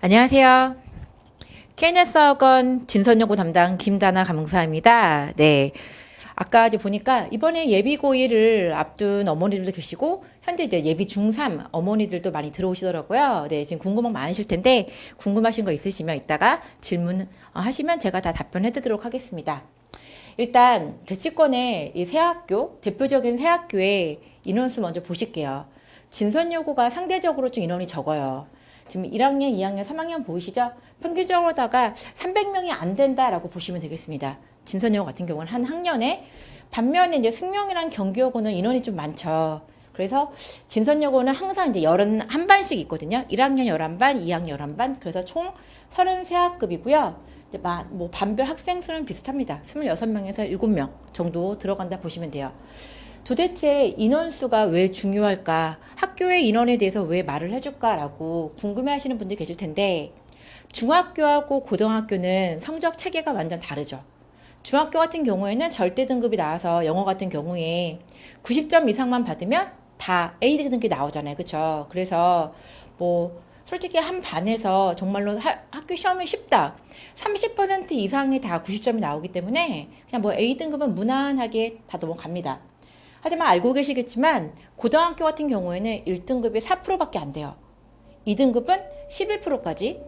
안녕하세요. KNS 학원 진선여고 담당 김다나 강사입니다. 네. 아까 이제 보니까 이번에 예비 고1을 앞둔 어머니들도 계시고, 현재 이제 예비 중3 어머니들도 많이 들어오시더라고요. 네. 지금 궁금한 거 많으실 텐데, 궁금하신 거 있으시면 이따가 질문 하시면 제가 다 답변해 드리도록 하겠습니다. 일단, 대치권의 이 새 학교, 대표적인 새 학교의 인원수 먼저 보실게요. 진선여고가 상대적으로 좀 인원이 적어요. 지금 1학년, 2학년, 3학년 보이시죠? 평균적으로다가 300명이 안 된다라고 보시면 되겠습니다. 진선여고 같은 경우는 한 학년에. 반면에 이제 승명이랑 경기여고는 인원이 좀 많죠. 그래서 진선여고는 항상 이제 11반씩 있거든요. 1학년 11반, 2학년 11반. 그래서 총 33학급이고요. 뭐 반별 학생 수는 비슷합니다. 26명에서 7명 정도 들어간다 보시면 돼요. 도대체 인원수가 왜 중요할까? 학교의 인원에 대해서 왜 말을 해줄까라고 궁금해 하시는 분들이 계실 텐데, 중학교하고 고등학교는 성적 체계가 완전 다르죠. 중학교 같은 경우에는 절대 등급이 나와서 영어 같은 경우에 90점 이상만 받으면 다 A 등급이 나오잖아요. 그쵸? 그래서 뭐 솔직히 한 반에서 정말로 학교 시험이 쉽다. 30% 이상이 다 90점이 나오기 때문에 그냥 뭐 A 등급은 무난하게 다 넘어갑니다. 하지만 알고 계시겠지만 고등학교 같은 경우에는 1등급이 4%밖에 안 돼요. 2등급은 11%까지.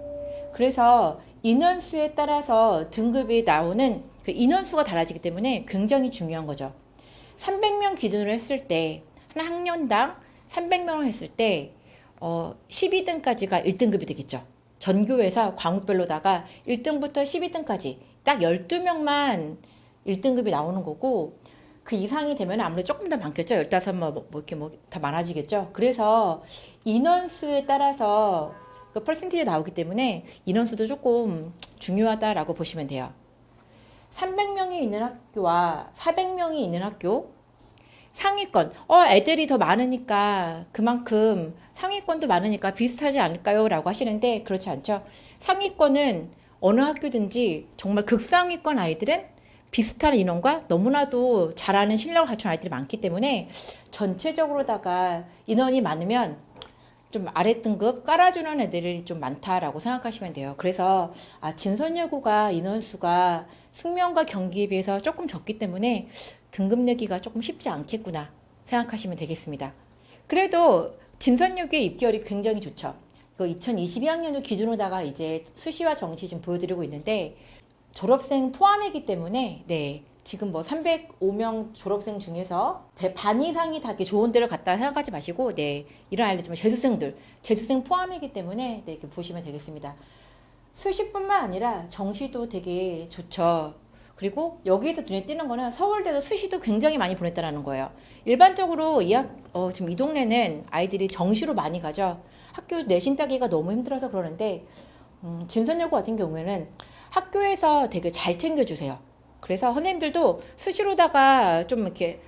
그래서 인원수에 따라서 등급이 나오는 그 인원수가 달라지기 때문에 굉장히 중요한 거죠. 300명 기준으로 했을 때, 한 학년당 300명을 했을 때 12등까지가 1등급이 되겠죠. 전교에서 과목별로다가 1등부터 12등까지 딱 12명만 1등급이 나오는 거고, 그 이상이 되면 아무래도 조금 더 많겠죠. 15, 이렇게 더 많아지겠죠. 그래서 인원수에 따라서 그 퍼센티지 나오기 때문에 인원수도 조금 중요하다라고 보시면 돼요. 300명이 있는 학교와 400명이 있는 학교, 상위권, 애들이 더 많으니까 그만큼 상위권도 많으니까 비슷하지 않을까요? 라고 하시는데 그렇지 않죠. 상위권은 어느 학교든지 정말 극상위권 아이들은 비슷한 인원과 너무나도 잘하는 실력을 갖춘 아이들이 많기 때문에 전체적으로다가 인원이 많으면 좀 아래 등급 깔아주는 애들이 좀 많다라고 생각하시면 돼요. 그래서 진선여고가 인원수가 승명과 경기에 비해서 조금 적기 때문에 등급 내기가 조금 쉽지 않겠구나 생각하시면 되겠습니다. 그래도 진선여고의 입결이 굉장히 좋죠. 2022학년도 기준으로다가 이제 수시와 정시 지금 보여드리고 있는데, 졸업생 포함이기 때문에 지금 뭐 305명 졸업생 중에서 반 이상이 다 이렇게 좋은 데를 갔다 생각하지 마시고, 이런 아이들, 재수생 포함이기 때문에 이렇게 보시면 되겠습니다. 수시뿐만 아니라 정시도 되게 좋죠. 그리고 여기에서 눈에 띄는 거는 서울대도 수시도 굉장히 많이 보냈다는 거예요. 일반적으로 지금 이 동네는 아이들이 정시로 많이 가죠. 학교 내신 따기가 너무 힘들어서 그러는데, 진선여고 같은 경우에는 학교에서 되게 잘 챙겨주세요. 그래서 선생님들도 수시로다가 좀 이렇게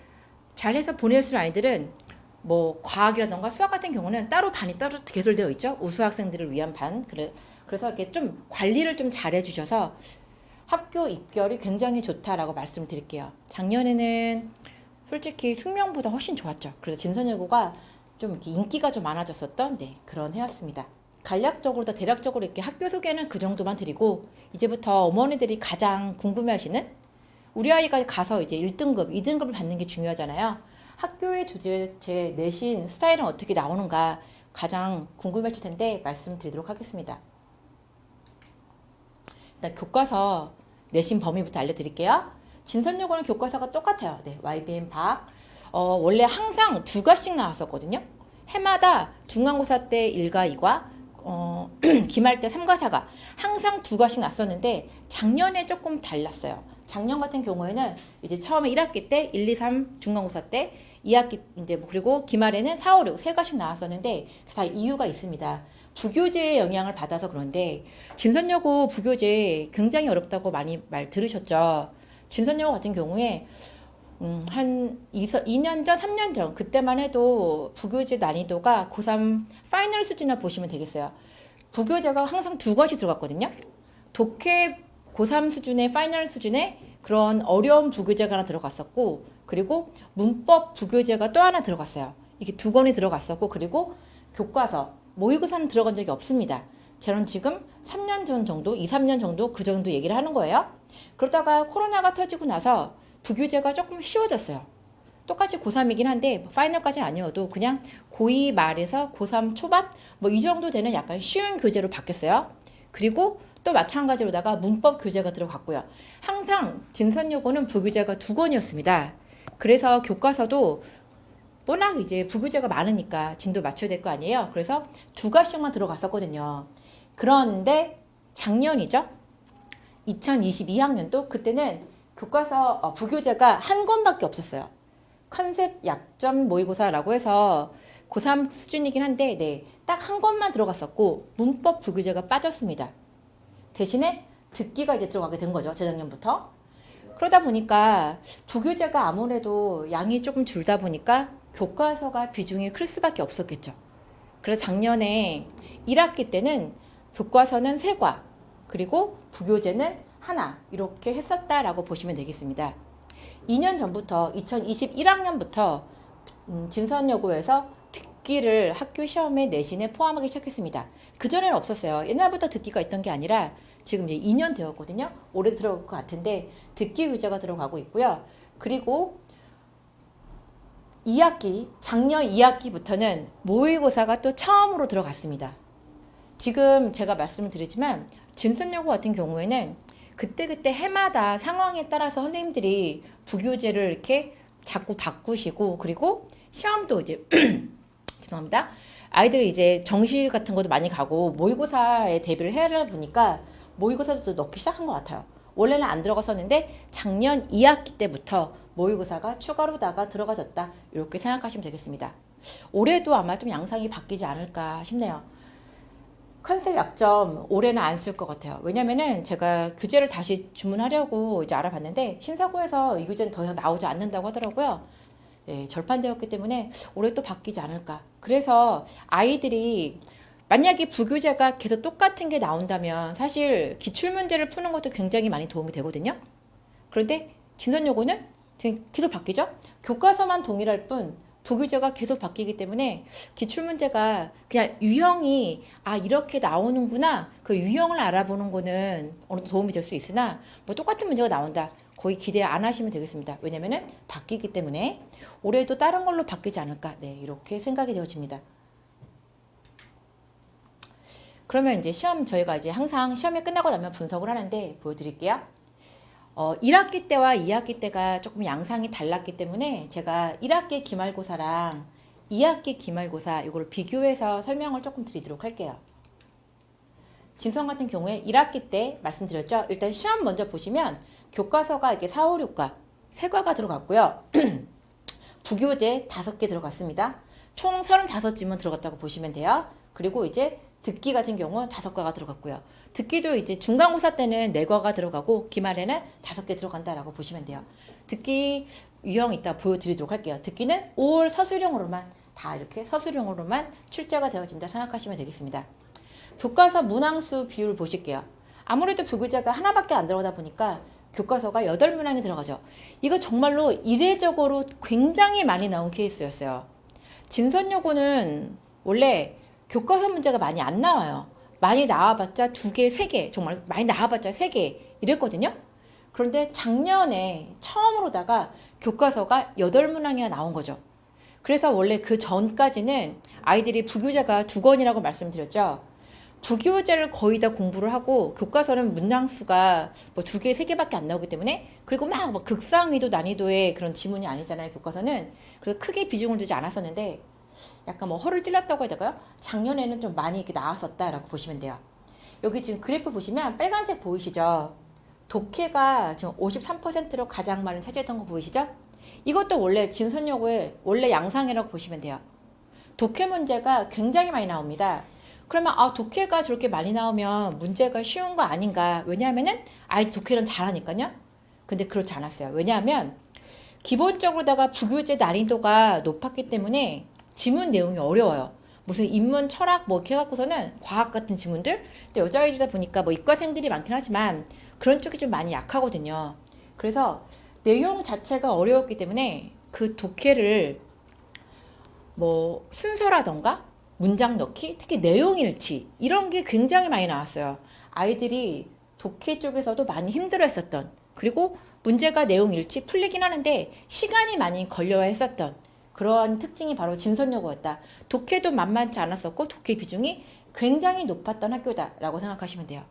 잘해서 보내줄 아이들은 뭐 과학이라던가 수학 같은 경우는 반이 따로 개설되어 있죠. 우수 학생들을 위한 반. 그래서 이렇게 좀 관리를 좀 잘해주셔서 학교 입결이 굉장히 좋다라고 말씀을 드릴게요. 작년에는 솔직히 숙명보다 훨씬 좋았죠. 그래서 진선여고가 좀 이렇게 인기가 좀 많아졌었던 그런 해였습니다. 간략적으로 대략적으로 이렇게 학교 소개는 그 정도만 드리고, 이제부터 어머니들이 가장 궁금해하시는, 우리 아이가 가서 이제 1등급, 2등급을 받는 게 중요하잖아요. 학교의 도대체 내신 스타일은 어떻게 나오는가 가장 궁금하실 텐데 말씀드리도록 하겠습니다. 일단 교과서 내신 범위부터 알려드릴게요. 진선여고는 교과서가 똑같아요. YBM 박. 원래 항상 2과씩 나왔었거든요. 해마다 중간고사 때 1과 2과, 기말 때 3과 4과 항상 2과씩 났었는데 작년에 조금 달랐어요. 작년 같은 경우에는 이제 처음에 1학기 때 1, 2, 3 중간고사 때 2학기 이제 그리고 기말에는 4, 5, 6 3과씩 나왔었는데 다 이유가 있습니다. 부교재의 영향을 받아서 그런데, 진선여고 부교재 굉장히 어렵다고 많이 말 들으셨죠. 진선여고 같은 경우에 한 2년 전, 3년 전 그때만 해도 부교재 난이도가 고3 파이널 수준을 보시면 되겠어요. 부교재가 항상 2과씩 들어갔거든요. 독해 고3 수준의 파이널 수준의 그런 어려운 부교재가 하나 들어갔었고, 그리고 문법 부교재가 또 하나 들어갔어요. 이게 2권이 들어갔었고, 그리고 교과서 모의고사는 들어간 적이 없습니다. 저는 지금 3년 전 정도, 2, 3년 정도 그 정도 얘기를 하는 거예요. 그러다가 코로나가 터지고 나서 부교재가 조금 쉬워졌어요. 똑같이 고3이긴 한데 파이널까지 아니어도 그냥 고2 말에서 고3 초반 뭐 이 정도 되는 약간 쉬운 교재로 바뀌었어요. 그리고 또 마찬가지로다가 문법 교재가 들어갔고요. 항상 진선여고는 부교재가 2권이었습니다. 그래서 교과서도 워낙 이제 부교재가 많으니까 진도 맞춰야 될 거 아니에요. 그래서 2과씩만 들어갔었거든요. 그런데 작년이죠. 2022학년도 그때는 교과서 부교재가 한 권밖에 없었어요. 컨셉 약점 모의고사라고 해서 고3 수준이긴 한데 네, 딱 한 권만 들어갔었고 문법 부교재가 빠졌습니다. 대신에 듣기가 이제 들어가게 된 거죠. 재작년부터. 그러다 보니까 부교재가 아무래도 양이 조금 줄다 보니까 교과서가 비중이 클 수밖에 없었겠죠. 그래서 작년에 1학기 때는 교과서는 3과 그리고 부교재는 하나 이렇게 했었다라고 보시면 되겠습니다. 2년 전부터 2021학년부터 진선여고에서 듣기를 학교 시험에 내신에 포함하기 시작했습니다. 그전에는 없었어요. 옛날부터 듣기가 있던 게 아니라 지금 이제 2년 되었거든요. 올해 들어갈 것 같은데 듣기 교재가 들어가고 있고요. 그리고 2학기, 작년 2학기부터는 모의고사가 또 처음으로 들어갔습니다. 지금 제가 말씀을 드리지만 진선여고 같은 경우에는 그때그때 해마다 상황에 따라서 선생님들이 부교재를 이렇게 자꾸 바꾸시고 그리고 시험도 이제 죄송합니다. 아이들이 이제 정시 같은 것도 많이 가고 모의고사에 대비를 해야 보니까 모의고사도 넣기 시작한 것 같아요. 원래는 안 들어갔었는데 작년 2학기 때부터 모의고사가 추가로다가 들어가졌다. 이렇게 생각하시면 되겠습니다. 올해도 아마 좀 양상이 바뀌지 않을까 싶네요. 컨셉 약점 올해는 안 쓸 것 같아요. 왜냐면은 제가 교재를 다시 주문하려고 이제 알아봤는데 신사고에서 이 교재는 더 이상 나오지 않는다고 하더라고요. 네, 절판되었기 때문에 올해 또 바뀌지 않을까. 그래서 아이들이 만약에 부교재가 계속 똑같은 게 나온다면 사실 기출문제를 푸는 것도 굉장히 많이 도움이 되거든요. 그런데 진선여고는 계속 바뀌죠. 교과서만 동일할 뿐 부교재가 계속 바뀌기 때문에 기출문제가 그냥 유형이 이렇게 나오는구나 그 유형을 알아보는 거는 어느 정도 도움이 될 수 있으나 뭐 똑같은 문제가 나온다 거의 기대 안 하시면 되겠습니다. 왜냐면은 바뀌기 때문에 올해도 다른 걸로 바뀌지 않을까 네 이렇게 생각이 되어집니다. 그러면 이제 시험 저희가 이제 항상 시험이 끝나고 나면 분석을 하는데 보여드릴게요. 1학기 때와 2학기 때가 조금 양상이 달랐기 때문에 제가 1학기 기말고사랑 2학기 기말고사 이걸 비교해서 설명을 조금 드리도록 할게요. 진성 같은 경우에 1학기 때 말씀드렸죠. 일단 시험 먼저 보시면 교과서가 이렇게 4, 5, 6과 3과가 들어갔고요. 부교재 5개 들어갔습니다. 총 35지문 들어갔다고 보시면 돼요. 그리고 이제 듣기 같은 경우 5과가 들어갔고요. 듣기도 이제 중간고사 때는 4과가 들어가고 기말에는 5개 들어간다라고 보시면 돼요. 듣기 유형 이따 보여드리도록 할게요. 듣기는 5월 서술형으로만 다 이렇게 서술형으로만 출제가 되어진다 생각하시면 되겠습니다. 교과서 문항수 비율 보실게요. 아무래도 부교재가 하나밖에 안 들어가다 보니까 교과서가 8문항이 들어가죠. 이거 정말로 이례적으로 굉장히 많이 나온 케이스였어요. 진선여고는 원래 교과서 문제가 많이 안 나와요. 많이 나와봤자 2개, 3개, 정말 많이 나와봤자 3개 이랬거든요. 그런데 작년에 처음으로다가 교과서가 8문항이나 나온 거죠. 그래서 원래 그 전까지는 아이들이 부교재가 2권이라고 말씀드렸죠. 부교재를 거의 다 공부를 하고 교과서는 문항수가 뭐 2개, 3개밖에 안 나오기 때문에 그리고 막 극상위도 난이도의 그런 지문이 아니잖아요. 교과서는. 그래서 크게 비중을 두지 않았었는데 약간 뭐 허를 찔렀다고 해야 될까요? 작년에는 좀 많이 이렇게 나왔었다라고 보시면 돼요. 여기 지금 그래프 보시면 빨간색 보이시죠? 독해가 지금 53%로 가장 많이 차지했던 거 보이시죠? 이것도 원래 진선여고의 원래 양상이라고 보시면 돼요. 독해 문제가 굉장히 많이 나옵니다. 그러면 독해가 저렇게 많이 나오면 문제가 쉬운 거 아닌가? 왜냐하면은 아이들 독해는 잘하니까요. 근데 그렇지 않았어요. 왜냐하면 기본적으로다가 부교재 난이도가 높았기 때문에 지문 내용이 어려워요. 무슨 인문, 철학 뭐 이렇게 해갖고서는 과학 같은 지문들. 근데 여자아이들이다 보니까 뭐 이과생들이 많긴 하지만 그런 쪽이 좀 많이 약하거든요. 그래서 내용 자체가 어려웠기 때문에 그 독해를 뭐 순서라던가 문장 넣기, 특히 내용 일치 이런 게 굉장히 많이 나왔어요. 아이들이 독해 쪽에서도 많이 힘들어했었던, 그리고 문제가 내용 일치 풀리긴 하는데 시간이 많이 걸려야 했었던 그러한 특징이 바로 진선여고였다. 독해도 만만치 않았었고 독해 비중이 굉장히 높았던 학교다라고 생각하시면 돼요.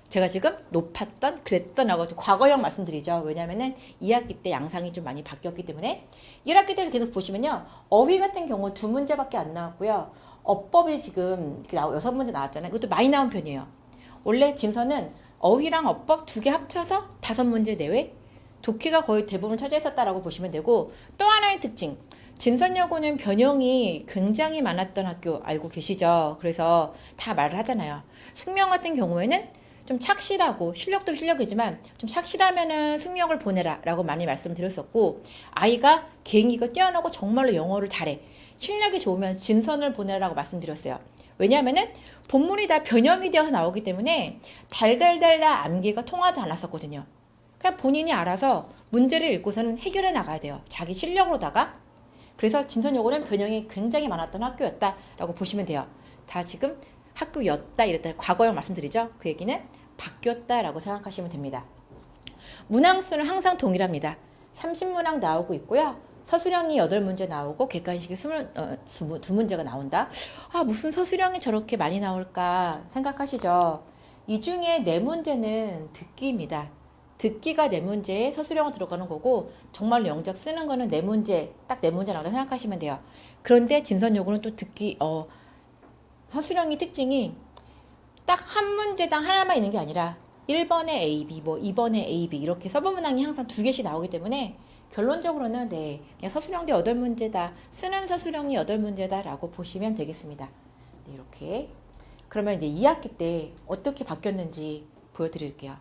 제가 지금 높았던, 그랬던 하고 과거형 말씀드리죠. 왜냐면은 2학기 때 양상이 좀 많이 바뀌었기 때문에 1학기 때를 계속 보시면요. 어휘 같은 경우 2문제밖에 안 나왔고요. 어법이 지금 6문제 나왔잖아요. 이것도 많이 나온 편이에요. 원래 진서는 어휘랑 어법 2개 합쳐서 5문제 내외, 독해가 거의 대부분 차지했었다라고 보시면 되고, 또 하나의 특징, 진선여고는 변형이 굉장히 많았던 학교 알고 계시죠? 그래서 다 말을 하잖아요. 숙명 같은 경우에는 좀 착실하고, 실력도 실력이지만 좀 착실하면은 숙명을 보내라 라고 많이 말씀드렸었고, 아이가 개인기가 뛰어나고 정말로 영어를 잘해, 실력이 좋으면 진선을 보내라고 말씀드렸어요. 왜냐하면은 본문이 다 변형이 되어서 나오기 때문에 달달달달 암기가 통하지 않았었거든요. 그냥 본인이 알아서 문제를 읽고서는 해결해 나가야 돼요. 자기 실력으로다가. 그래서 진선여고는 변형이 굉장히 많았던 학교였다라고 보시면 돼요. 다 지금 학교였다 이랬다 과거형 말씀드리죠. 그 얘기는 바뀌었다라고 생각하시면 됩니다. 문항수는 항상 동일합니다. 30문항 나오고 있고요. 서술형이 8문제 나오고 객관식이 2문제가 나온다. 아, 무슨 서술형이 저렇게 많이 나올까 생각하시죠. 이 중에 4문제는 듣기입니다. 듣기가 4문제에 서술형으로 들어가는 거고, 정말로 영작 쓰는 거는 4문제, 딱 4문제 나온다 생각하시면 돼요. 그런데 진선여고는 또 듣기, 서술형의 특징이 딱 한 문제당 하나만 있는 게 아니라 1번에 A, B, 뭐 2번에 A, B 이렇게 서브문항이 항상 2개씩 나오기 때문에 결론적으로는 네, 그냥 서술형도 8문제다, 쓰는 서술형이 8문제다 라고 보시면 되겠습니다. 네, 이렇게. 그러면 이제 2학기 때 어떻게 바뀌었는지 보여드릴게요.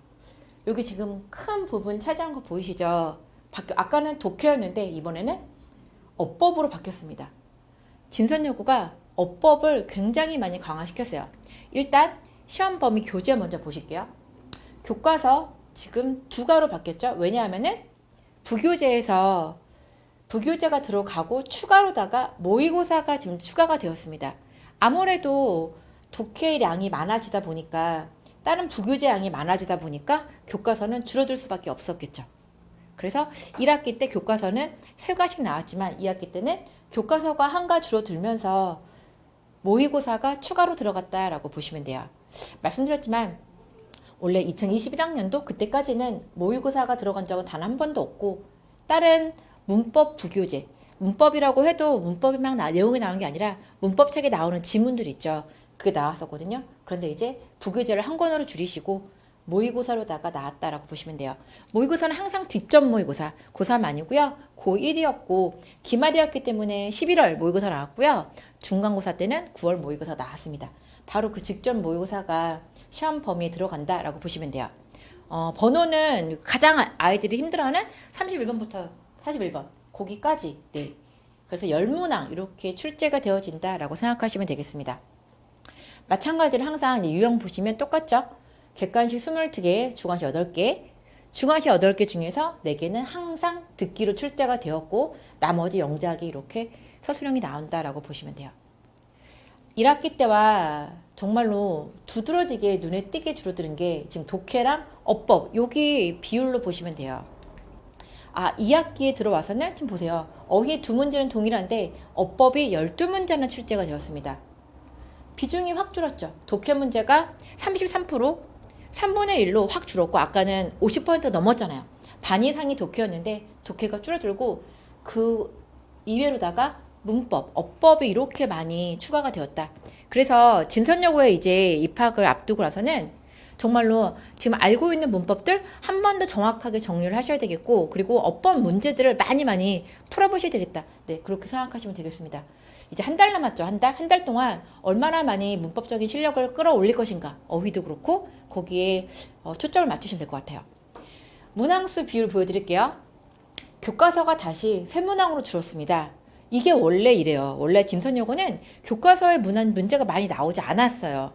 여기 지금 큰 부분 차지한 거 보이시죠? 아까는 독해였는데 이번에는 어법으로 바뀌었습니다. 진선여고가 어법을 굉장히 많이 강화시켰어요. 일단 시험 범위 교재 먼저 보실게요. 교과서 지금 2가로 바뀌었죠. 왜냐하면은 부교재에서 부교재가 들어가고 추가로다가 모의고사가 지금 추가가 되었습니다. 아무래도 독해량이 많아지다 보니까, 다른 부교재 양이 많아지다 보니까 교과서는 줄어들 수밖에 없었겠죠. 그래서 1학기 때 교과서는 3과씩 나왔지만 2학기 때는 교과서가 1과 줄어들면서 모의고사가 추가로 들어갔다라고 보시면 돼요. 말씀드렸지만 원래 2021학년도 그때까지는 모의고사가 들어간 적은 단 한 번도 없고, 다른 문법 부교재, 문법이라고 해도 문법이랑 내용이 나오는 게 아니라 문법책에 나오는 지문들 있죠. 그게 나왔었거든요. 그런데 이제 부교재를 한 권으로 줄이시고 모의고사로다가 나왔다라고 보시면 돼요. 모의고사는 항상 뒷점 모의고사, 고3 아니고요. 고1이었고 기말이었기 때문에 11월 모의고사 나왔고요. 중간고사 때는 9월 모의고사 나왔습니다. 바로 그 직전 모의고사가 시험 범위에 들어간다라고 보시면 돼요. 번호는 가장 아이들이 힘들어하는 31번부터 41번 거기까지. 네. 그래서 10문항 이렇게 출제가 되어진다라고 생각하시면 되겠습니다. 마찬가지로 항상 유형 보시면 똑같죠. 객관식 22개, 주관식 8개, 주관식 8개 중에서 4개는 항상 듣기로 출제가 되었고 나머지 영작이 이렇게 서술형이 나온다라고 보시면 돼요. 1학기 때와 정말로 두드러지게 눈에 띄게 줄어드는 게 지금 독해랑 어법, 여기 비율로 보시면 돼요. 2학기에 들어와서는 지금 보세요. 어휘 2문제는 동일한데 어법이 12문제나 출제가 되었습니다. 비중이 확 줄었죠. 독해 문제가 33%, 3분의 1로 확 줄었고, 아까는 50% 넘었잖아요. 반 이상이 독해였는데 독해가 줄어들고, 그 이외로다가 문법, 어법이 이렇게 많이 추가가 되었다. 그래서 진선여고에 이제 입학을 앞두고 나서는 정말로 지금 알고 있는 문법들 한 번 더 정확하게 정리를 하셔야 되겠고, 그리고 어법 문제들을 많이 풀어보셔야 되겠다. 네, 그렇게 생각하시면 되겠습니다. 이제 한 달 남았죠. 한 달 동안 얼마나 많이 문법적인 실력을 끌어올릴 것인가. 어휘도 그렇고 거기에 초점을 맞추시면 될 것 같아요. 문항수 비율 보여드릴게요. 교과서가 다시 3문항으로 줄었습니다. 이게 원래 이래요. 원래 진선여고는 교과서에 문제가 많이 나오지 않았어요.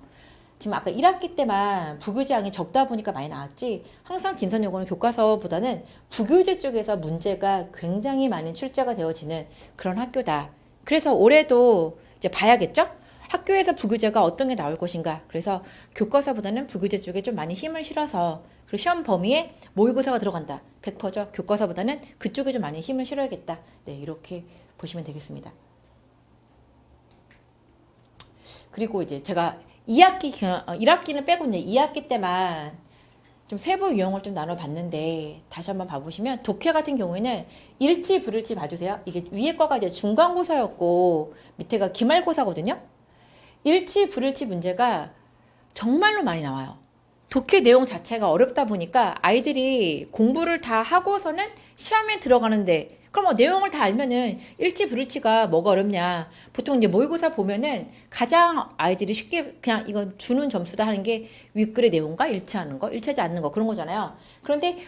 지금 아까 1학기 때만 부교재량이 적다 보니까 많이 나왔지, 항상 진선여고는 교과서보다는 부교재 쪽에서 문제가 굉장히 많이 출제가 되어지는 그런 학교다. 그래서 올해도 이제 봐야겠죠? 학교에서 부교재가 어떤 게 나올 것인가. 그래서 교과서보다는 부교재 쪽에 좀 많이 힘을 실어서 그리고 시험 범위에 모의고사가 들어간다. 100%죠. 교과서보다는 그쪽에 좀 많이 힘을 실어야겠다. 네, 이렇게 보시면 되겠습니다. 그리고 이제 제가 1학기는 빼고 이제 2학기 때만 좀 세부 유형을 좀 나눠봤는데 다시 한번 봐보시면 독해 같은 경우에는 일치 불일치 봐주세요. 이게 위에 거가 이제 중간고사였고 밑에가 기말고사거든요. 일치 불일치 문제가 정말로 많이 나와요. 독해 내용 자체가 어렵다 보니까 아이들이 공부를 다 하고서는 시험에 들어가는데 그럼 내용을 다 알면은 일치 불일치가 뭐가 어렵냐. 보통 이제 모의고사 보면은 가장 아이들이 쉽게 그냥 이건 주는 점수다 하는 게 윗글의 내용과 일치하는 거, 일치하지 않는 거 그런 거잖아요. 그런데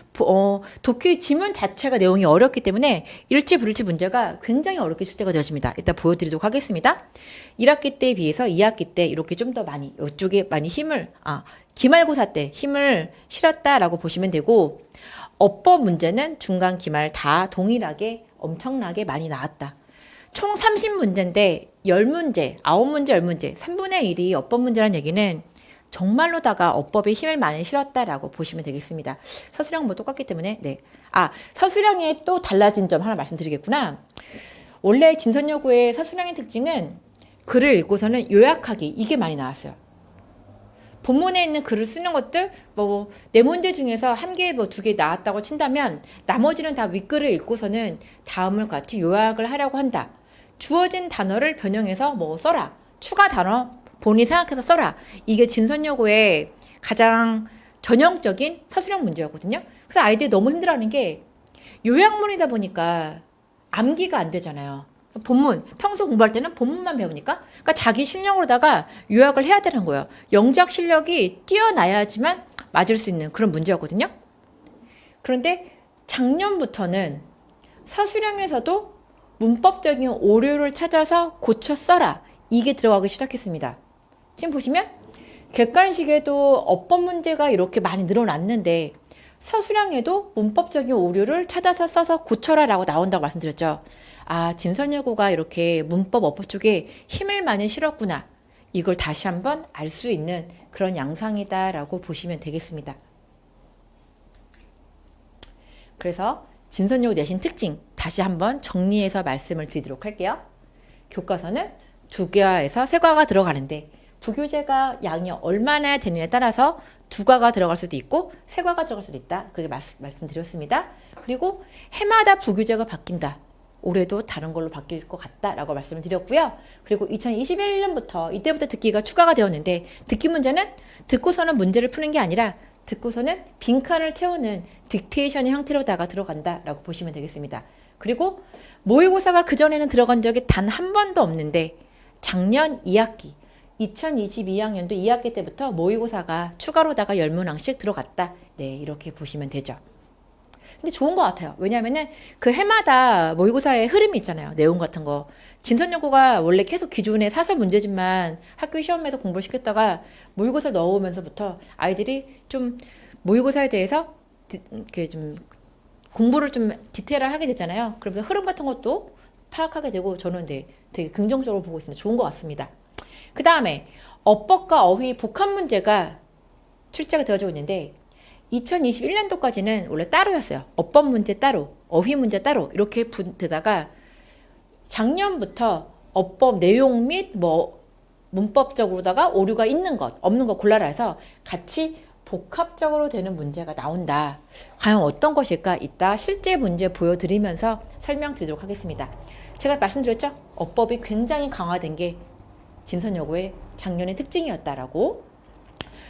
독해 지문 자체가 내용이 어렵기 때문에 일치 불일치 문제가 굉장히 어렵게 출제가 되어집니다. 일단 보여드리도록 하겠습니다. 1학기 때에 비해서 2학기 때 이렇게 좀 더 많이 이쪽에 많이 기말고사 때 힘을 실었다라고 보시면 되고 어법 문제는 중간 기말 다 동일하게 엄청나게 많이 나왔다. 총 30문제인데 10문제, 9문제, 10문제, 3분의 1이 어법 문제라는 얘기는 정말로다가 어법에 힘을 많이 실었다라고 보시면 되겠습니다. 서술형 뭐 똑같기 때문에 네. 서술형에 또 달라진 점 하나 말씀드리겠구나. 원래 진선여고의 서술형의 특징은 글을 읽고서는 요약하기 이게 많이 나왔어요. 본문에 있는 글을 쓰는 것들 뭐 4문제 중에서 한 개 뭐 2개 나왔다고 친다면 나머지는 다 윗글을 읽고서는 다음을 같이 요약을 하려고 한다. 주어진 단어를 변형해서 뭐 써라. 추가 단어 본인이 생각해서 써라. 이게 진선여고의 가장 전형적인 서술형 문제였거든요. 그래서 아이들이 너무 힘들어하는 게 요약문이다 보니까 암기가 안 되잖아요. 본문, 평소 공부할 때는 본문만 배우니까 그러니까 자기 실력으로다가 요약을 해야 되는 거예요. 영작 실력이 뛰어나야지만 맞을 수 있는 그런 문제였거든요. 그런데 작년부터는 서술형에서도 문법적인 오류를 찾아서 고쳐 써라. 이게 들어가기 시작했습니다. 지금 보시면 객관식에도 어법 문제가 이렇게 많이 늘어났는데 서술형에도 문법적인 오류를 찾아서 써서 고쳐라 라고 나온다고 말씀드렸죠. 진선여고가 이렇게 문법 어법 쪽에 힘을 많이 실었구나. 이걸 다시 한번 알 수 있는 그런 양상이다라고 보시면 되겠습니다. 그래서 진선여고 내신 특징 다시 한번 정리해서 말씀을 드리도록 할게요. 교과서는 2과에서 3과가 들어가는데 부교재가 양이 얼마나 되느냐에 따라서 2과가 들어갈 수도 있고 3과가 들어갈 수도 있다. 그렇게 말씀드렸습니다. 그리고 해마다 부교재가 바뀐다. 올해도 다른 걸로 바뀔 것 같다라고 말씀을 드렸고요. 그리고 2021년부터 이때부터 듣기가 추가가 되었는데 듣기 문제는 듣고서는 문제를 푸는 게 아니라 듣고서는 빈칸을 채우는 딕테이션의 형태로다가 들어간다라고 보시면 되겠습니다. 그리고 모의고사가 그전에는 들어간 적이 단 한 번도 없는데 작년 2학기 2022학년도 2학기 때부터 모의고사가 추가로다가 10문항씩 들어갔다. 네, 이렇게 보시면 되죠. 근데 좋은 것 같아요. 왜냐하면은 그 해마다 모의고사의 흐름이 있잖아요. 내용 같은 거. 진선여고가 원래 계속 기존의 사설 문제집만 학교 시험에서 공부를 시켰다가 모의고사를 넣어오면서부터 아이들이 좀 모의고사에 대해서 이렇게 좀 공부를 좀 디테일하게 됐잖아요. 그러면서 흐름 같은 것도 파악하게 되고 저는 되게 긍정적으로 보고 있습니다. 좋은 것 같습니다. 그 다음에 어법과 어휘 복합 문제가 출제가 되어지고 있는데 2021년도까지는 원래 따로였어요. 어법 문제 따로, 어휘 문제 따로 이렇게 되다가 작년부터 어법 내용 및 뭐 문법적으로다가 오류가 있는 것, 없는 것 골라라 해서 같이 복합적으로 되는 문제가 나온다. 과연 어떤 것일까? 이따 실제 문제 보여드리면서 설명드리도록 하겠습니다. 제가 말씀드렸죠? 어법이 굉장히 강화된 게 진선여고의 작년의 특징이었다라고.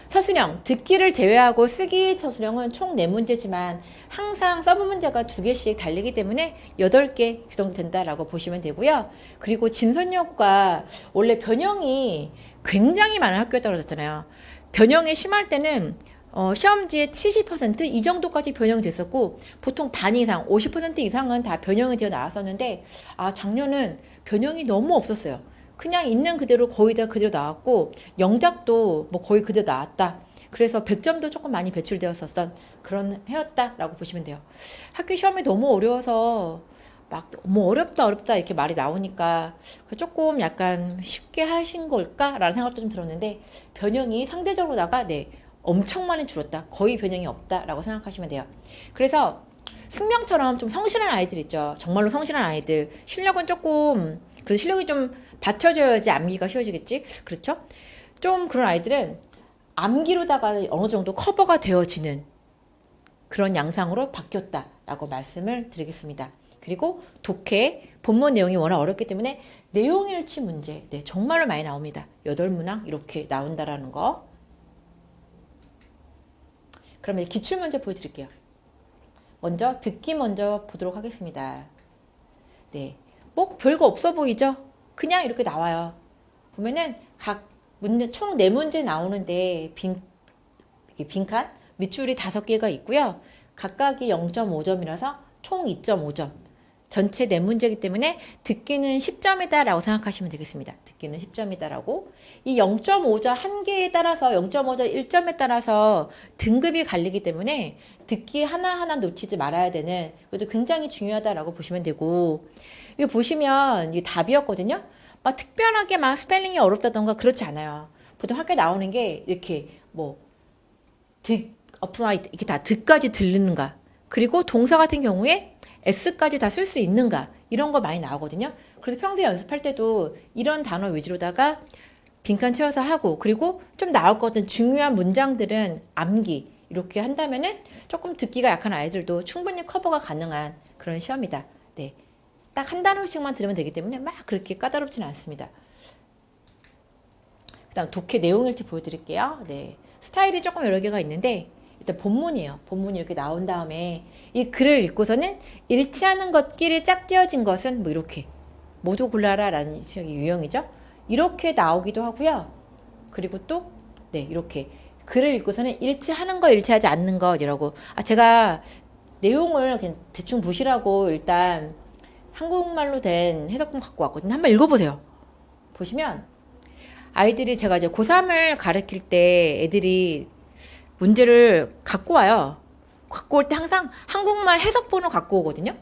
서술형, 듣기를 제외하고 쓰기 서술형은 총 4문제지만 항상 서브 문제가 2개씩 달리기 때문에 8개 구성된다라고 보시면 되고요. 그리고 진선여고가 원래 변형이 굉장히 많은 학교였다고 그랬잖아요. 변형이 심할 때는 시험지의 70%이 정도까지 변형이 됐었고 보통 반 이상, 50% 이상은 다 변형이 되어 나왔었는데 작년은 변형이 너무 없었어요. 그냥 있는 그대로 거의 다 그대로 나왔고 영작도 뭐 거의 그대로 나왔다. 그래서 100점도 조금 많이 배출되었었던 그런 해였다라고 보시면 돼요. 학교 시험이 너무 어려워서 막 뭐 어렵다 이렇게 말이 나오니까 조금 약간 쉽게 하신 걸까라는 생각도 좀 들었는데 변형이 상대적으로다가 네 엄청 많이 줄었다. 거의 변형이 없다라고 생각하시면 돼요. 그래서 숙명처럼 좀 성실한 아이들 있죠. 정말로 성실한 아이들. 실력은 조금 그래서 실력이 좀 받쳐줘야지 암기가 쉬워지겠지. 그렇죠? 좀 그런 아이들은 암기로다가 어느 정도 커버가 되어지는 그런 양상으로 바뀌었다라고 말씀을 드리겠습니다. 그리고 독해, 본문 내용이 워낙 어렵기 때문에 내용일치 문제 네, 정말로 많이 나옵니다. 8문항 이렇게 나온다라는 거. 그러면 기출문제 보여드릴게요. 먼저 듣기 먼저 보도록 하겠습니다. 네, 뭐 별거 없어 보이죠? 그냥 이렇게 나와요. 보면은 각 문제 총 4문제 나오는데 빈칸 밑줄이 5개가 있고요. 각각이 0.5점이라서 총 2.5점. 전체 4문제이기 때문에 듣기는 10점이다라고 생각하시면 되겠습니다. 듣기는 10점이다라고. 이 0.5점 한 개에 따라서 0.5점 1점에 따라서 등급이 갈리기 때문에 듣기 하나하나 놓치지 말아야 되는 것도 굉장히 중요하다라고 보시면 되고 이거 보시면 이게 답이었거든요. 막 특별하게 막 스펠링이 어렵다던가 그렇지 않아요. 보통 학교에 나오는 게 이렇게 뭐 이렇게 다 듣까지 들리는가 그리고 동사 같은 경우에 S까지 다 쓸 수 있는가 이런 거 많이 나오거든요. 그래서 평소에 연습할 때도 이런 단어 위주로다가 빈칸 채워서 하고 그리고 좀 나올 것 같은 중요한 문장들은 암기 이렇게 한다면은 조금 듣기가 약한 아이들도 충분히 커버가 가능한 그런 시험이다. 네, 딱 한 단어씩만 들으면 되기 때문에 막 그렇게 까다롭지는 않습니다. 그다음 독해 내용일지 보여드릴게요. 네, 스타일이 조금 여러 개가 있는데 일단 본문이에요. 본문이 이렇게 나온 다음에 이 글을 읽고서는 일치하는 것끼리 짝지어진 것은 뭐 이렇게 모두 골라라 라는 식의 유형이죠. 이렇게 나오기도 하고요. 그리고 또 네, 이렇게 글을 읽고서는 일치하는 거 일치하지 않는 것 이라고 제가 내용을 그냥 대충 보시라고 일단 한국말로 된 해석본 갖고 왔거든요. 한번 읽어보세요. 보시면 아이들이 제가 이제 고3을 가르칠 때 애들이 문제를 갖고 와요. 갖고 올 때 항상 한국말 해석본을 갖고 오거든요.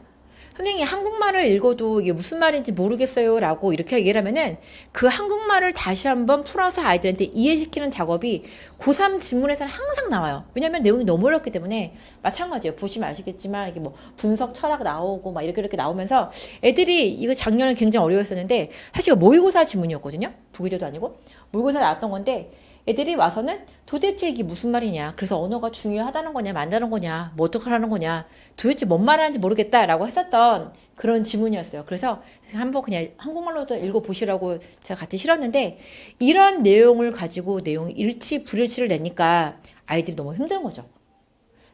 선생님이 한국말을 읽어도 이게 무슨 말인지 모르겠어요 라고 이렇게 얘기를 하면은 그 한국말을 다시 한번 풀어서 아이들한테 이해시키는 작업이 고3 지문에서는 항상 나와요. 왜냐면 내용이 너무 어렵기 때문에 마찬가지예요. 보시면 아시겠지만 이게 뭐 분석 철학 나오고 막 이렇게 나오면서 애들이 이거 작년에 굉장히 어려웠었는데 사실 이거 모의고사 지문이었거든요. 부기조도 아니고 모의고사 나왔던 건데 애들이 와서는 도대체 이게 무슨 말이냐. 그래서 언어가 중요하다는 거냐, 만다는 거냐, 뭐 어떻게 하는 거냐. 도대체 뭔 말하는지 모르겠다라고 했었던 그런 지문이었어요. 그래서 한번 그냥 한국말로도 읽어보시라고 제가 같이 실었는데 이런 내용을 가지고 내용 일치, 불일치를 내니까 아이들이 너무 힘든 거죠.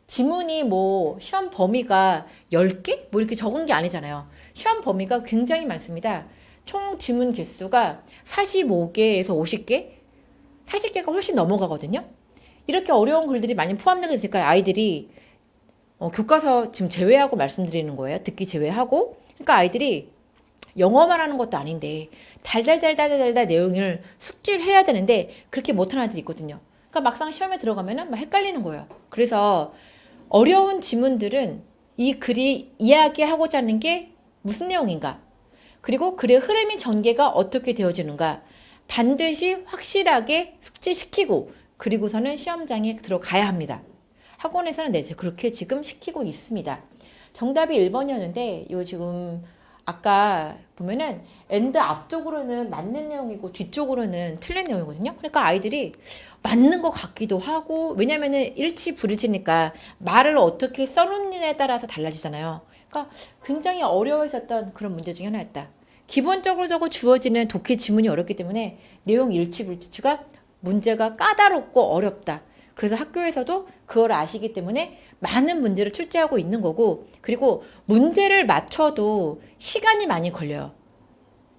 지문이 뭐 시험 범위가 10개? 뭐 이렇게 적은 게 아니잖아요. 시험 범위가 굉장히 많습니다. 총 지문 개수가 45개에서 50개? 40개가 훨씬 넘어가거든요. 이렇게 어려운 글들이 많이 포함되게 되니까 아이들이 교과서 지금 제외하고 말씀드리는 거예요. 듣기 제외하고. 그러니까 아이들이 영어만 하는 것도 아닌데 달달달달달달 내용을 숙지를 해야 되는데 그렇게 못하는 아이들이 있거든요. 그러니까 막상 시험에 들어가면은 막 헷갈리는 거예요. 그래서 어려운 지문들은 이 글이 이야기하고자 하는 게 무슨 내용인가? 그리고 글의 흐름이 전개가 어떻게 되어지는가? 반드시 확실하게 숙지시키고 그리고서는 시험장에 들어가야 합니다. 학원에서는 네, 그렇게 지금 시키고 있습니다. 정답이 1번이었는데 이거 지금 아까 보면은 엔드 앞쪽으로는 맞는 내용이고 뒤쪽으로는 틀린 내용이거든요. 그러니까 아이들이 맞는 것 같기도 하고 왜냐면은 일치 불일치니까 말을 어떻게 써놓느냐에 따라서 달라지잖아요. 그러니까 굉장히 어려워했었던 그런 문제 중에 하나였다. 기본적으로 주어지는 독해 지문이 어렵기 때문에 내용 일치 불일치가 문제가 까다롭고 어렵다. 그래서 학교에서도 그걸 아시기 때문에 많은 문제를 출제하고 있는 거고 그리고 문제를 맞춰도 시간이 많이 걸려요.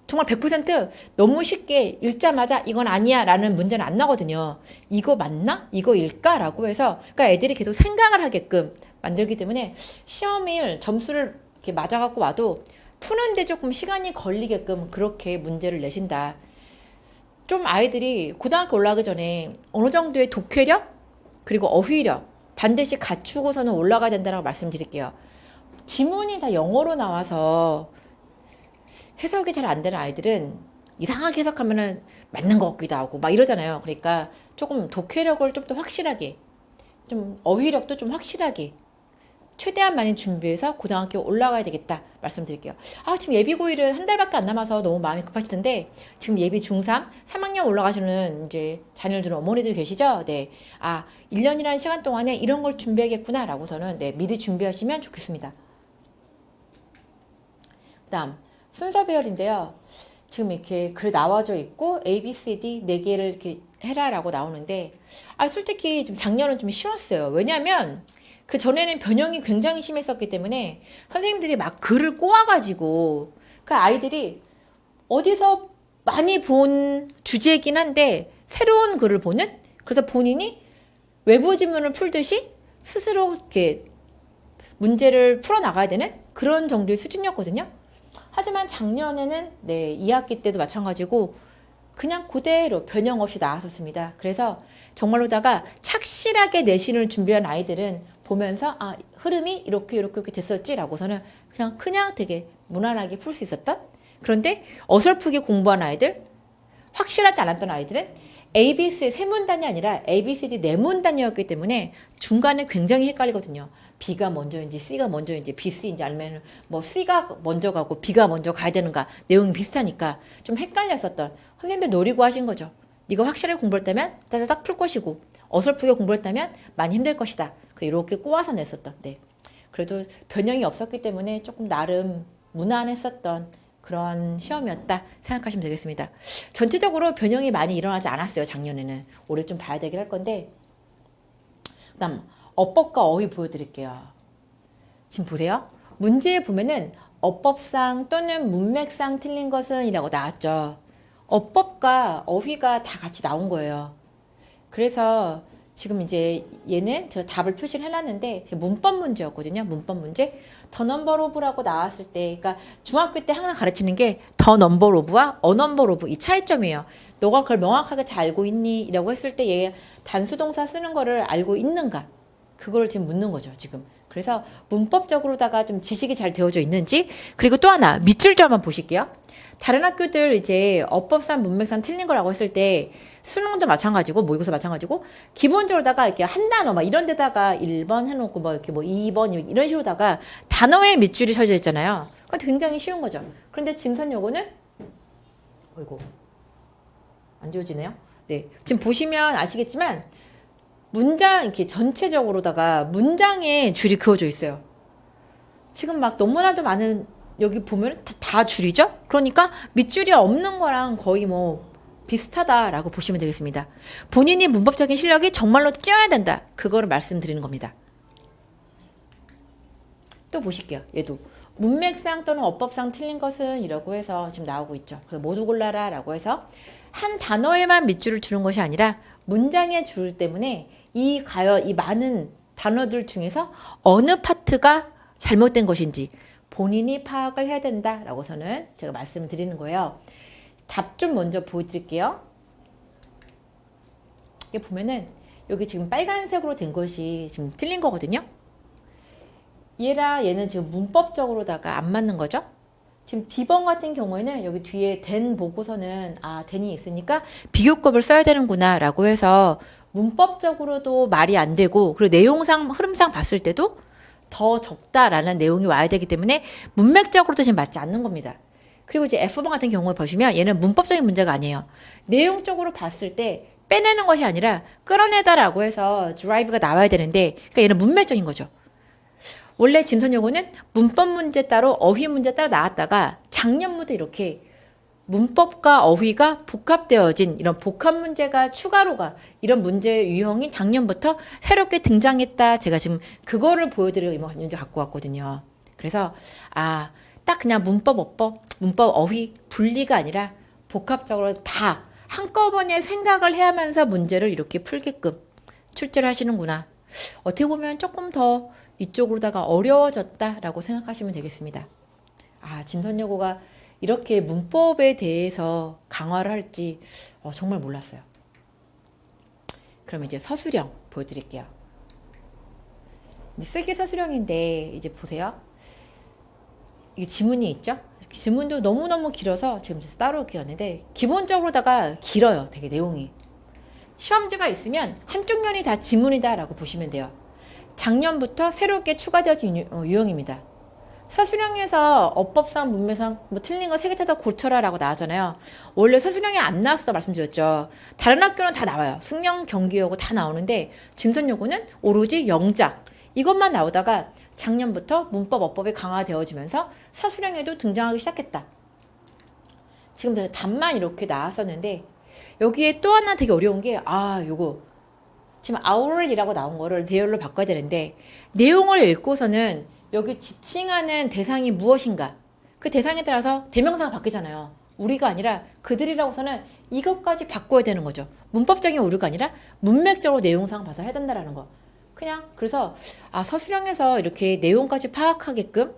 정말 100% 너무 쉽게 읽자마자 이건 아니야 라는 문제는 안 나거든요. 이거 맞나? 이거일까? 라고 해서 그러니까 애들이 계속 생각을 하게끔 만들기 때문에 시험일 점수를 이렇게 맞아갖고 와도 푸는데 조금 시간이 걸리게끔 그렇게 문제를 내신다. 좀 아이들이 고등학교 올라가기 전에 어느 정도의 독해력 그리고 어휘력 반드시 갖추고서는 올라가야 된다고 말씀드릴게요. 지문이 다 영어로 나와서 해석이 잘 안 되는 아이들은 이상하게 해석하면은 맞는 것 같기도 하고 막 이러잖아요. 그러니까 조금 독해력을 좀 더 확실하게, 좀 어휘력도 좀 확실하게 최대한 많이 준비해서 고등학교 올라가야 되겠다 말씀드릴게요. 아, 지금 예비고1은 한 달밖에 안 남아서 너무 마음이 급하실 텐데, 지금 예비 중3, 3학년 올라가시는 이제 자녀를 두는 어머니들 계시죠? 네. 아, 1년이라는 시간 동안에 이런 걸 준비하겠구나 라고서는 네, 미리 준비하시면 좋겠습니다. 그 다음, 순서 배열인데요. 지금 이렇게 글 나와져 있고 A, B, C, D 4개를 이렇게 해라라고 나오는데, 아, 솔직히 좀 작년은 좀 쉬웠어요. 왜냐면 그 전에는 변형이 굉장히 심했었기 때문에 선생님들이 막 글을 꼬아가지고 그 아이들이 어디서 많이 본 주제이긴 한데 새로운 글을 보는, 그래서 본인이 외부 지문을 풀듯이 스스로 이렇게 문제를 풀어나가야 되는 그런 정도의 수준이었거든요. 하지만 작년에는 네, 2학기 때도 마찬가지고 그냥 그대로 변형 없이 나왔었습니다. 그래서 정말로다가 착실하게 내신을 준비한 아이들은 보면서 아, 흐름이 이렇게 됐었지라고서는 그냥 되게 무난하게 풀 수 있었던. 그런데 어설프게 공부한 아이들, 확실하지 않았던 아이들은 ABC 세 문단이 아니라 ABCD 네 문단이었기 때문에 중간에 굉장히 헷갈리거든요. B가 먼저인지 C가 먼저인지 B, C인지 아니면 뭐 C가 먼저 가고 B가 먼저 가야 되는가, 내용이 비슷하니까 좀 헷갈렸었던, 선생님들 노리고 하신 거죠. 네가 확실하게 공부했다면 따다닥 풀 것이고 어설프게 공부했다면 많이 힘들 것이다. 이렇게 꼬아서 냈었던. 네. 그래도 변형이 없었기 때문에 조금 나름 무난했었던 그런 시험이었다 생각하시면 되겠습니다. 전체적으로 변형이 많이 일어나지 않았어요. 작년에는. 올해 좀 봐야 되긴 할 건데, 그 다음 어법과 어휘 보여드릴게요. 지금 보세요. 문제에 보면은 어법상 또는 문맥상 틀린 것은 이라고 나왔죠. 어법과 어휘가 다 같이 나온 거예요. 그래서 지금 이제 얘는 제가 답을 표시를 해놨는데 문법 문제였거든요. 문법 문제. 더 넘버 오브라고 나왔을 때, 그러니까 중학교 때 항상 가르치는 게 더 넘버 오브와 어 넘버 오브 이 차이점이에요. 너가 그걸 명확하게 잘 알고 있니? 라고 했을 때 얘 단수동사 쓰는 거를 알고 있는가? 그걸 지금 묻는 거죠, 지금. 그래서 문법적으로다가 좀 지식이 잘 되어져 있는지. 그리고 또 하나 밑줄도 한번 보실게요. 다른 학교들 이제 어법상 문맥상 틀린 거라고 했을 때 수능도 마찬가지고 모의고사 마찬가지고 기본적으로다가 이렇게 한 단어 막 이런 데다가 1번 해놓고 뭐 이렇게 뭐 2번 이런 식으로다가 단어의 밑줄이 쳐져 있잖아요. 그건 굉장히 쉬운 거죠. 그런데 진선 요거는 어이고 안 지워지네요. 네, 지금 보시면 아시겠지만 문장 이렇게 전체적으로다가 문장에 줄이 그어져 있어요. 지금 막 너무나도 많은, 여기 보면 다 줄이죠? 그러니까 밑줄이 없는 거랑 거의 뭐 비슷하다라고 보시면 되겠습니다. 본인이 문법적인 실력이 정말로 뛰어나야 된다. 그거를 말씀드리는 겁니다. 또 보실게요. 얘도 문맥상 또는 어법상 틀린 것은 이라고 해서 지금 나오고 있죠. 그래서 모두 골라라 라고 해서 한 단어에만 밑줄을 두는 것이 아니라 문장의 줄 때문에 이 많은 단어들 중에서 어느 파트가 잘못된 것인지 본인이 파악을 해야 된다라고서는 제가 말씀을 드리는 거예요. 답 좀 먼저 보여드릴게요. 이게 보면은 여기 지금 빨간색으로 된 것이 지금 틀린 거거든요. 얘랑 얘는 지금 문법적으로다가 안 맞는 거죠. 지금 D번 같은 경우에는 여기 뒤에 된 보고서는 아, 된이 있으니까 비교급을 써야 되는구나 라고 해서 문법적으로도 말이 안 되고, 그리고 내용상 흐름상 봤을 때도 더 적다라는 내용이 와야 되기 때문에 문맥적으로도 지금 맞지 않는 겁니다. 그리고 이제 F번 같은 경우에 보시면 얘는 문법적인 문제가 아니에요. 내용적으로 봤을 때 빼내는 것이 아니라 끌어내다라고 해서 드라이브가 나와야 되는데, 그러니까 얘는 문맥적인 거죠. 원래 진선요거는 문법 문제 따로 어휘 문제 따로 나왔다가 작년부터 이렇게 문법과 어휘가 복합되어진 이런 복합 문제가 추가로가 이런 문제 유형이 작년부터 새롭게 등장했다. 제가 지금 그거를 보여드리려고 이번 문제 갖고 왔거든요. 그래서 아, 딱 그냥 문법 어법, 문법 어휘 분리가 아니라 복합적으로 다 한꺼번에 생각을 해야면서 문제를 이렇게 풀게끔 출제를 하시는구나. 어떻게 보면 조금 더 이쪽으로다가 어려워졌다라고 생각하시면 되겠습니다. 아, 진선여고가 이렇게 문법에 대해서 강화를 할지 정말 몰랐어요. 그럼 이제 서술형 보여드릴게요. 쓰기 서술형인데 이제 보세요. 이게 지문이 있죠? 지문도 너무너무 길어서 지금 따로 이렇게 하는데 기본적으로다가 길어요. 되게 내용이. 시험지가 있으면 한쪽 면이 다 지문이다 라고 보시면 돼요. 작년부터 새롭게 추가되어진 유형입니다. 서술형에서 어법상, 문맥상 뭐 틀린 거 3개 찾아 고쳐라 라고 나왔잖아요. 원래 서술형이 안 나왔었다 말씀드렸죠. 다른 학교는 다 나와요. 숙명, 경기여고 다 나오는데 진선여고는 오로지 영작 이것만 나오다가 작년부터 문법, 어법이 강화되어지면서 서술형에도 등장하기 시작했다. 지금 답만 이렇게 나왔었는데 여기에 또 하나 되게 어려운 게 요거 지금 아울이라고 나온 거를 대열로 바꿔야 되는데 내용을 읽고서는 여기 지칭하는 대상이 무엇인가 그 대상에 따라서 대명사가 바뀌잖아요. 우리가 아니라 그들이라고서는 이것까지 바꿔야 되는 거죠. 문법적인 오류가 아니라 문맥적으로 내용상 봐서 해야 된다라는 거. 그냥 그래서 서술형에서 이렇게 내용까지 파악하게끔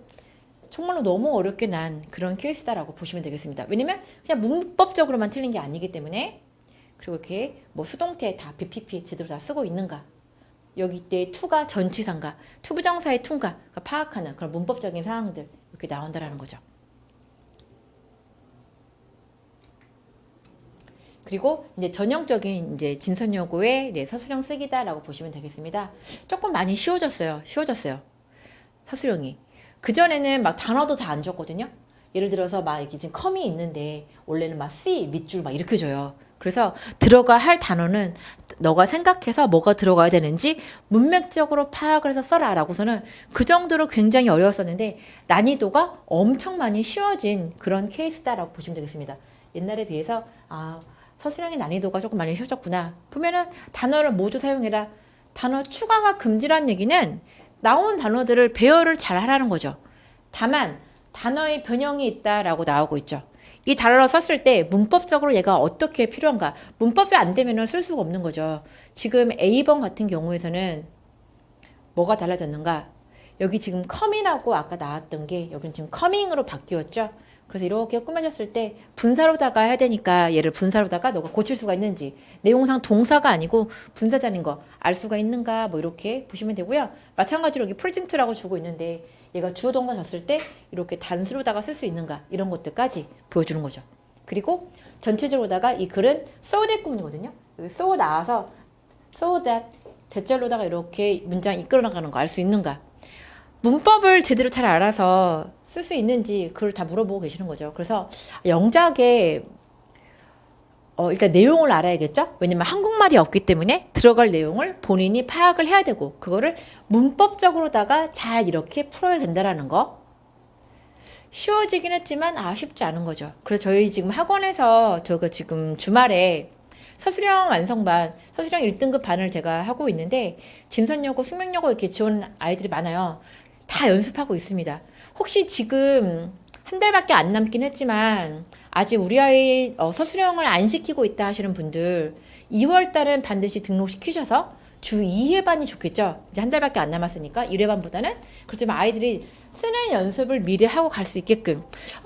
정말로 너무 어렵게 난 그런 케이스다라고 보시면 되겠습니다. 왜냐면 그냥 문법적으로만 틀린 게 아니기 때문에. 그리고 이렇게 뭐 수동태 다 BPP 제대로 다 쓰고 있는가, 여기 때 투가 전치사인가, 투부정사의 투인가 파악하는 그런 문법적인 사항들 이렇게 나온다라는 거죠. 그리고 이제 전형적인 이제 진선여고의 서술형 쓰기다라고 보시면 되겠습니다. 조금 많이 쉬워졌어요. 서술형이. 그전에는 막 단어도 다 안 줬거든요. 예를 들어서 막 이렇게 지금 컴이 있는데 원래는 막 C 밑줄 막 이렇게 줘요. 그래서 들어가 할 단어는 너가 생각해서 뭐가 들어가야 되는지 문맥적으로 파악을 해서 써라 라고서는 그 정도로 굉장히 어려웠었는데 난이도가 엄청 많이 쉬워진 그런 케이스다라고 보시면 되겠습니다. 옛날에 비해서 서술형의 난이도가 조금 많이 쉬워졌구나. 보면은 단어를 모두 사용해라. 단어 추가가 금지란 얘기는 나온 단어들을 배열을 잘 하라는 거죠. 다만 단어의 변형이 있다라고 나오고 있죠. 이 단어를 썼을 때 문법적으로 얘가 어떻게 필요한가. 문법이 안 되면 쓸 수가 없는 거죠. 지금 A번 같은 경우에서는 뭐가 달라졌는가. 여기 지금 coming하고 아까 나왔던 게 여기는 지금 coming으로 바뀌었죠. 그래서 이렇게 꾸며졌을 때 분사로다가 해야 되니까 얘를 분사로다가 너가 고칠 수가 있는지, 내용상 동사가 아니고 분사자인 거 알 수가 있는가 뭐 이렇게 보시면 되고요. 마찬가지로 여기 프레젠트라고 주고 있는데 얘가 주어 동사 졌을 때 이렇게 단수로다가 쓸 수 있는가 이런 것들까지 보여주는 거죠. 그리고 전체적으로다가 이 글은 so that 구문이거든요. 여기 so 나와서 so that 대절로다가 이렇게 문장 이끌어 나가는 거 알 수 있는가. 문법을 제대로 잘 알아서 쓸 수 있는지 그걸 다 물어보고 계시는 거죠. 그래서 영작에 일단 내용을 알아야겠죠? 왜냐면 한국말이 없기 때문에 들어갈 내용을 본인이 파악을 해야 되고 그거를 문법적으로다가 잘 이렇게 풀어야 된다라는 거. 쉬워지긴 했지만 쉽지 않은 거죠. 그래서 저희 지금 학원에서 저거 지금 주말에 서술형 완성반, 서술형 1등급 반을 제가 하고 있는데 진선여고, 숙명여고 이렇게 지원 아이들이 많아요. 다 연습하고 있습니다. 혹시 지금 한 달밖에 안 남긴 했지만 아직 우리 아이 서술형을 안 시키고 있다 하시는 분들 2월 달은 반드시 등록시키셔서 주 2회반이 좋겠죠. 이제 한 달밖에 안 남았으니까 1회반보다는. 그렇지만 아이들이 쓰는 연습을 미리 하고 갈 수 있게끔.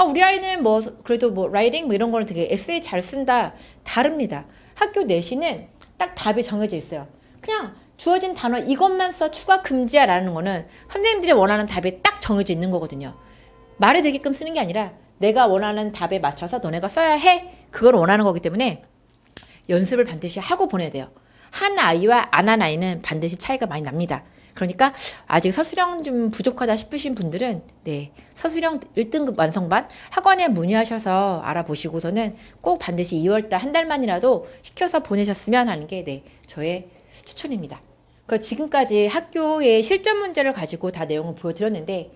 우리 아이는 뭐 그래도 뭐 라이팅 뭐 이런 거는 되게 에세이 잘 쓴다. 다릅니다. 학교 내신은 딱 답이 정해져 있어요. 그냥 주어진 단어 이것만 써 추가 금지야 라는 거는 선생님들이 원하는 답이 딱 정해져 있는 거거든요. 말이 되게끔 쓰는 게 아니라 내가 원하는 답에 맞춰서 너네가 써야 해. 그걸 원하는 거기 때문에 연습을 반드시 하고 보내야 돼요. 한 아이와 안 한 아이는 반드시 차이가 많이 납니다. 그러니까 아직 서술형 좀 부족하다 싶으신 분들은 서술형 1등급 완성반 학원에 문의하셔서 알아보시고서는 꼭 반드시 2월달 한 달만이라도 시켜서 보내셨으면 하는 게 저의 추천입니다. 그럼 지금까지 학교의 실전 문제를 가지고 다 내용을 보여드렸는데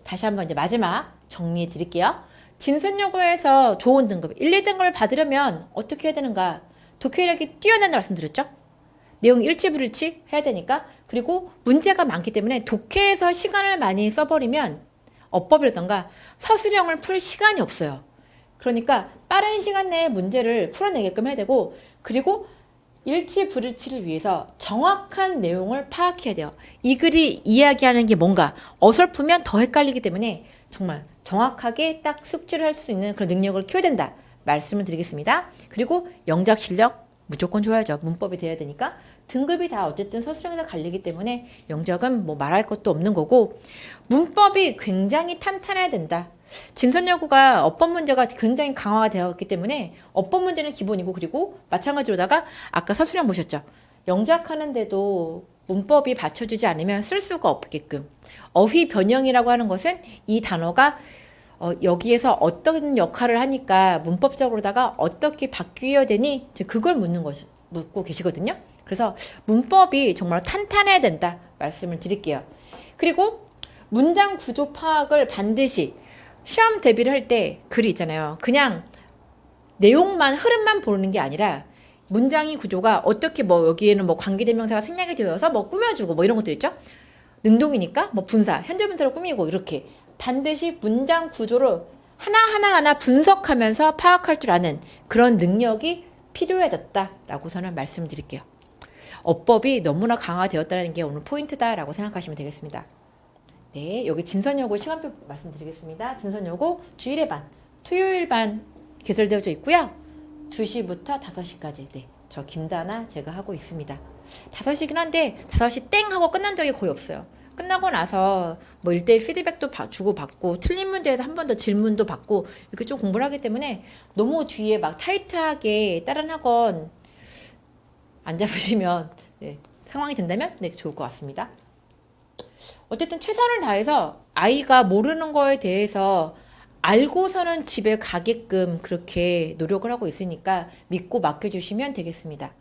다시 한번 이제 마지막 정리해 드릴게요. 진선여고에서 좋은 등급 1, 2등급을 받으려면 어떻게 해야 되는가? 독해력이 뛰어난다 말씀드렸죠? 내용 일치불일치 해야 되니까. 그리고 문제가 많기 때문에 독해에서 시간을 많이 써버리면 어법이라던가 서술형을 풀 시간이 없어요. 그러니까 빠른 시간 내에 문제를 풀어내게끔 해야 되고, 그리고 일치불일치를 위해서 정확한 내용을 파악해야 돼요. 이 글이 이야기하는 게 뭔가 어설프면 더 헷갈리기 때문에 정말 정확하게 딱 숙지를 할 수 있는 그런 능력을 키워야 된다 말씀을 드리겠습니다. 그리고 영작 실력 무조건 줘야죠. 문법이 돼야 되니까. 등급이 다 어쨌든 서술형에서 갈리기 때문에 영작은 뭐 말할 것도 없는 거고, 문법이 굉장히 탄탄해야 된다. 진선여고가 어법 문제가 굉장히 강화가 되었기 때문에 어법 문제는 기본이고, 그리고 마찬가지로다가 아까 서술형 보셨죠? 영작하는데도 문법이 받쳐주지 않으면 쓸 수가 없게끔, 어휘 변형이라고 하는 것은 이 단어가 여기에서 어떤 역할을 하니까 문법적으로다가 어떻게 바뀌어야 되니, 그걸 묻고 계시거든요. 그래서 문법이 정말 탄탄해야 된다 말씀을 드릴게요. 그리고 문장 구조 파악을 반드시 시험 대비를 할 때 글이 있잖아요. 그냥 내용만, 흐름만 보는 게 아니라 문장의 구조가 어떻게, 여기에는 관계대명사가 생략이 되어서 꾸며주고 이런 것들 있죠. 능동이니까 분사, 현재 분사로 꾸미고, 이렇게 반드시 문장 구조를 하나 분석하면서 파악할 줄 아는 그런 능력이 필요해졌다라고 저는 말씀드릴게요. 어법이 너무나 강화되었다는 게 오늘 포인트다라고 생각하시면 되겠습니다. 네, 여기 진선여고 시간표 말씀드리겠습니다. 진선여고 주일의 반, 토요일 반 개설되어져 있고요. 2시부터 5시까지 저 김다나 제가 하고 있습니다. 5시긴 한데 5시 땡 하고 끝난 적이 거의 없어요. 끝나고 나서 1대1 피드백도 주고받고, 틀린 문제에서 한 번 더 질문도 받고, 이렇게 좀 공부를 하기 때문에 너무 뒤에 타이트하게 다른 학원 안 잡으시면 상황이 된다면 좋을 것 같습니다. 어쨌든 최선을 다해서 아이가 모르는 거에 대해서 알고서는 집에 가게끔 그렇게 노력을 하고 있으니까 믿고 맡겨주시면 되겠습니다.